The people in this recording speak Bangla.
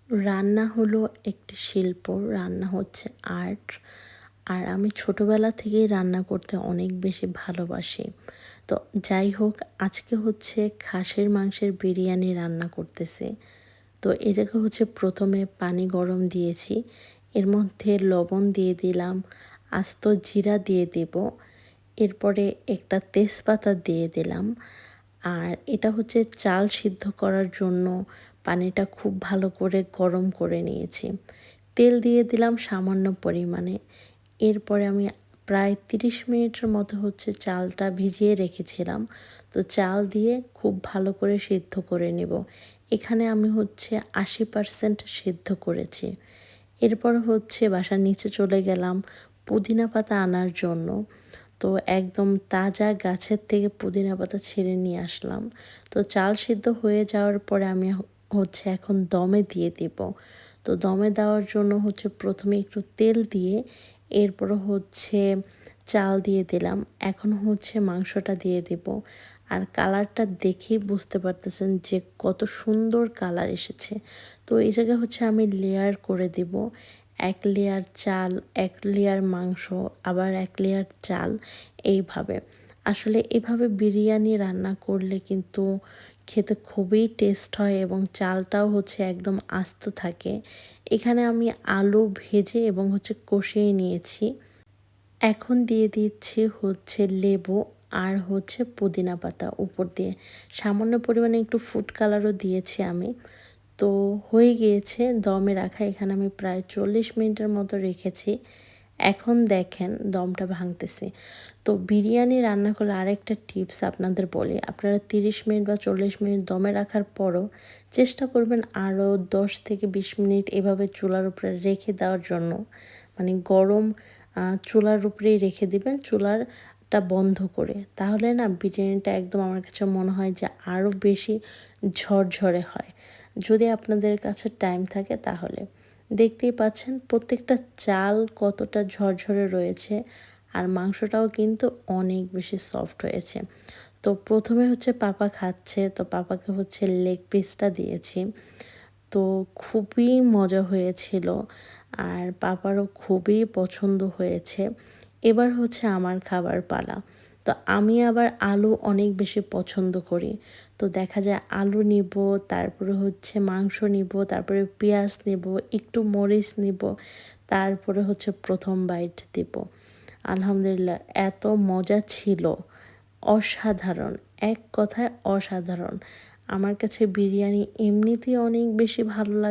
রান্না হলো একটি শিল্প, রান্না হচ্ছে আর্ট। আর আমি ছোটোবেলা থেকেই রান্না করতে অনেক বেশি ভালোবাসি। তো যাই হোক, আজকে হচ্ছে খাসির মাংসের বিরিয়ানি রান্না করতেছি। তো এই জায়গায় হচ্ছে প্রথমে পানি গরম দিয়েছি, এর মধ্যে লবণ দিয়ে দিলাম, আস্ত জিরা দিয়ে দিব, এরপরে একটা তেজপাতা দিয়ে দিলাম। আর এটা হচ্ছে চাল সিদ্ধ করার জন্য পানিটা খুব ভালো করে গরম করে নিয়েছি। তেল দিয়ে দিলাম সামান্য পরিমাণে। এরপরে আমি প্রায় 30 মিনিটের মতো হচ্ছে চালটা ভিজিয়ে রেখেছিলাম। তো চাল দিয়ে খুব ভালো করে সিদ্ধ করে নেব। এখানে আমি হচ্ছে 80% সিদ্ধ করেছি। এরপর হচ্ছে বাসার নিচে চলে গেলাম পুদিনা পাতা আনার জন্য। তো একদম তাজা গাছের থেকে পুদিনা পাতা ছিঁড়ে নিয়ে আসলাম। তো চাল সিদ্ধ হয়ে যাওয়ার পরে আমি হচ্ছে এখন দমে দিয়ে দিব। তো দমে দেওয়ার জন্য হচ্ছে প্রথমে একটু তেল দিয়ে এরপর হচ্ছে চাল দিয়ে দিলাম। এখন হচ্ছে মাংসটা দিয়ে দিব। আর কালারটা দেখেই বুঝতে পারতেছেন যে কত সুন্দর কালার এসেছে। তো এই জায়গায় হচ্ছে আমি লেয়ার করে দিব। 1 লেয়ার চাল, 1 লেয়ার মাংস, আবার 1 লেয়ার চাল, এইভাবে। আসলে এভাবে বিরিয়ানি রান্না করলে কিন্তু খেতে খুবই টেস্ট হয় এবং চালটাও হচ্ছে একদম আস্ত থাকে। এখানে আমি আলু ভেজে এবং হচ্ছে কষিয়ে নিয়েছি। এখন দিয়ে দিচ্ছি হচ্ছে লেবু আর হচ্ছে পুদিনা পাতা উপর দিয়ে। সামান্য পরিমাণে একটু ফুড কালারও দিয়েছি আমি। তো হয়ে গিয়েছে দমে রাখা। এখানে আমি প্রায় 40 মিনিটের মতো রেখেছি। এখন দেখেন দমটা ভাঙতেছে। তো বিরিয়ানি রান্না করলে আরেকটা টিপস আপনাদের বলি। আপনারা 30 মিনিট বা 40 মিনিট দমে রাখার পরও চেষ্টা করবেন আরও 10 থেকে 20 মিনিট এভাবে চুলার উপরে রেখে দেওয়ার জন্য। মানে গরম চুলার উপরেই রেখে দিবেন, চুলাটা বন্ধ করে। তাহলে না বিরিয়ানিটা একদম আমার কাছে মনে হয় যে আরও বেশি ঝরঝরে হয়। যদি আপনাদের কাছে টাইম থাকে তাহলে। দেখতেই পাচ্ছেন প্রত্যেকটা চাল কতটা ঝরঝরে রয়েছে আর মাংসটাও কিন্তু অনেক বেশি সফট হয়েছে। তো প্রথমে হচ্ছে পাপা খাচ্ছে, তো পাপাকে হচ্ছে লেগ পিসটা দিয়েছি। তো খুবই মজা হয়েছিল আর পাপারও খুবই পছন্দ হয়েছে। এবার হচ্ছে আমার খাবার পালা। তো আমি আবার আলু অনেক বেশি পছন্দ করি। তো দেখা যায় আলু নিব, তারপরে হচ্ছে মাংস নিব, তারপরে পেঁয়াজ নিব, একটু মরিচ নিব, তারপরে হচ্ছে প্রথম বাইট দিব। আলহামদুলিল্লাহ এত মজা ছিল, অসাধারণ, এক কথায় অসাধারণ। আমার কাছে বিরিয়ানি এমনিতেই অনেক বেশি ভালো লাগে।